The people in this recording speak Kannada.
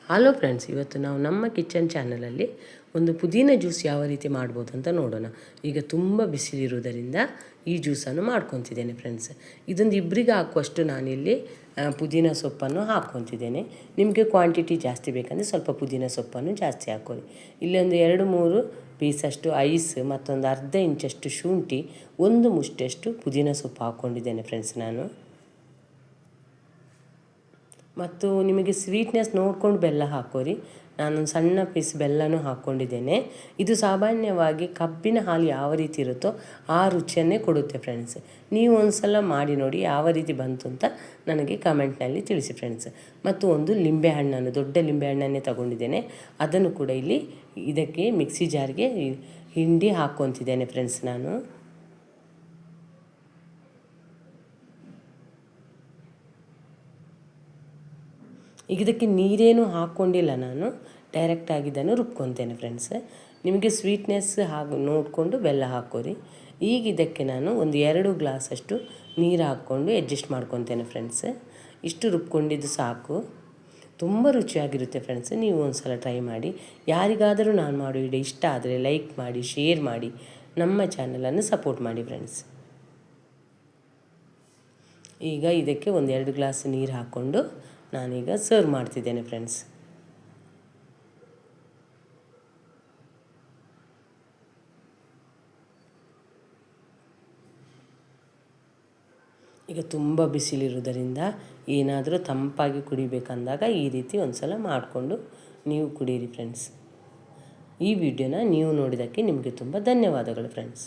ಹಲೋ ಫ್ರೆಂಡ್ಸ್, ಇವತ್ತು ನಾವು ನಮ್ಮ ಕಿಚನ್ ಚಾನಲಲ್ಲಿ ಒಂದು ಪುದೀನ ಜ್ಯೂಸ್ ಯಾವ ರೀತಿ ಮಾಡ್ಬೋದು ಅಂತ ನೋಡೋಣ. ಈಗ ತುಂಬ ಬಿಸಿಲಿರುವುದರಿಂದ ಈ ಜ್ಯೂಸನ್ನು ಮಾಡ್ಕೊತಿದ್ದೇನೆ ಫ್ರೆಂಡ್ಸ್. ಇದೊಂದು ಇಬ್ಬರಿಗೆ ಹಾಕುವಷ್ಟು ನಾನಿಲ್ಲಿ ಪುದೀನ ಸೊಪ್ಪನ್ನು ಹಾಕ್ಕೊತಿದ್ದೇನೆ. ನಿಮಗೆ ಕ್ವಾಂಟಿಟಿ ಜಾಸ್ತಿ ಬೇಕಂದರೆ ಸ್ವಲ್ಪ ಪುದೀನ ಸೊಪ್ಪನ್ನು ಜಾಸ್ತಿ ಹಾಕ್ಕೊಳ್ಳಿ. ಇಲ್ಲಿ ಒಂದು 2-3 ಪೀಸಷ್ಟು ಐಸ್, ಮತ್ತೊಂದು ಅರ್ಧ ಇಂಚಷ್ಟು ಶುಂಠಿ, ಒಂದು ಮುಷ್ಟಿಯಷ್ಟು ಪುದೀನ ಸೊಪ್ಪು ಹಾಕ್ಕೊಂಡಿದ್ದೇನೆ ಫ್ರೆಂಡ್ಸ್ ನಾನು. ಮತ್ತು ನಿಮಗೆ ಸ್ವೀಟ್ನೆಸ್ ನೋಡ್ಕೊಂಡು ಬೆಲ್ಲ ಹಾಕೋರಿ. ನಾನೊಂದು ಸಣ್ಣ ಪೀಸ್ ಬೆಲ್ಲನೂ ಹಾಕ್ಕೊಂಡಿದ್ದೇನೆ. ಇದು ಸಾಮಾನ್ಯವಾಗಿ ಕಬ್ಬಿನ ಹಾಲು ಯಾವ ರೀತಿ ಇರುತ್ತೋ ಆ ರುಚಿಯನ್ನೇ ಕೊಡುತ್ತೆ ಫ್ರೆಂಡ್ಸ್. ನೀವು ಒಂದು ಸಲ ಮಾಡಿ ನೋಡಿ ಯಾವ ರೀತಿ ಬಂತು ಅಂತ ನನಗೆ ಕಮೆಂಟ್ನಲ್ಲಿ ತಿಳಿಸಿ ಫ್ರೆಂಡ್ಸ್. ಮತ್ತು ಒಂದು ಲಿಂಬೆಹಣ್ಣನ್ನು, ದೊಡ್ಡ ಲಿಂಬೆಹಣ್ಣನ್ನೇ ತಗೊಂಡಿದ್ದೇನೆ. ಅದನ್ನು ಕೂಡ ಇಲ್ಲಿ ಇದಕ್ಕೆ ಮಿಕ್ಸಿ ಜಾರ್ಗೆ ಹಿಂಡಿ ಹಾಕ್ಕೊತಿದ್ದೇನೆ ಫ್ರೆಂಡ್ಸ್ ನಾನು. ಈಗ ಇದಕ್ಕೆ ನೀರೇನು ಹಾಕ್ಕೊಂಡಿಲ್ಲ, ನಾನು ಡೈರೆಕ್ಟಾಗಿ ಇದನ್ನು ರುಬ್ಕೊತೇನೆ ಫ್ರೆಂಡ್ಸ್. ನಿಮಗೆ ಸ್ವೀಟ್ನೆಸ್ ಹಾಗೂ ನೋಡಿಕೊಂಡು ಬೆಲ್ಲ ಹಾಕೋರಿ. ಈಗ ಇದಕ್ಕೆ ನಾನು ಒಂದು 2 ಗ್ಲಾಸಷ್ಟು ನೀರು ಹಾಕ್ಕೊಂಡು ಅಡ್ಜಸ್ಟ್ ಮಾಡ್ಕೊತೇನೆ ಫ್ರೆಂಡ್ಸ್. ಇಷ್ಟು ರುಬ್ಕೊಂಡಿದ್ದು ಸಾಕು. ತುಂಬ ರುಚಿಯಾಗಿರುತ್ತೆ ಫ್ರೆಂಡ್ಸ್. ನೀವು ಒಂದು ಸಲ ಟ್ರೈ ಮಾಡಿ. ಯಾರಿಗಾದರೂ ನಾನು ಮಾಡೋ ವಿಡಿಯೋ ಇಷ್ಟ ಆದರೆ ಲೈಕ್ ಮಾಡಿ, ಶೇರ್ ಮಾಡಿ, ನಮ್ಮ ಚಾನಲನ್ನು ಸಪೋರ್ಟ್ ಮಾಡಿ ಫ್ರೆಂಡ್ಸ್. ಈಗ ಇದಕ್ಕೆ ಒಂದು 2 ಗ್ಲಾಸ್ ನೀರು ಹಾಕ್ಕೊಂಡು ನಾನೀಗ ಸರ್ವ್ ಮಾಡ್ತಿದ್ದೇನೆ ಫ್ರೆಂಡ್ಸ್. ಈಗ ತುಂಬ ಬಿಸಿಲಿರುವುದರಿಂದ ಏನಾದರೂ ತಂಪಾಗಿ ಕುಡಿಬೇಕಂದಾಗ ಈ ರೀತಿ ಒಂದು ಸಲ ಮಾಡಿಕೊಂಡು ನೀವು ಕುಡೀರಿ ಫ್ರೆಂಡ್ಸ್. ಈ ವಿಡಿಯೋನ ನೀವು ನೋಡಿದ್ದಕ್ಕೆ ನಿಮಗೆ ತುಂಬ ಧನ್ಯವಾದಗಳು ಫ್ರೆಂಡ್ಸ್.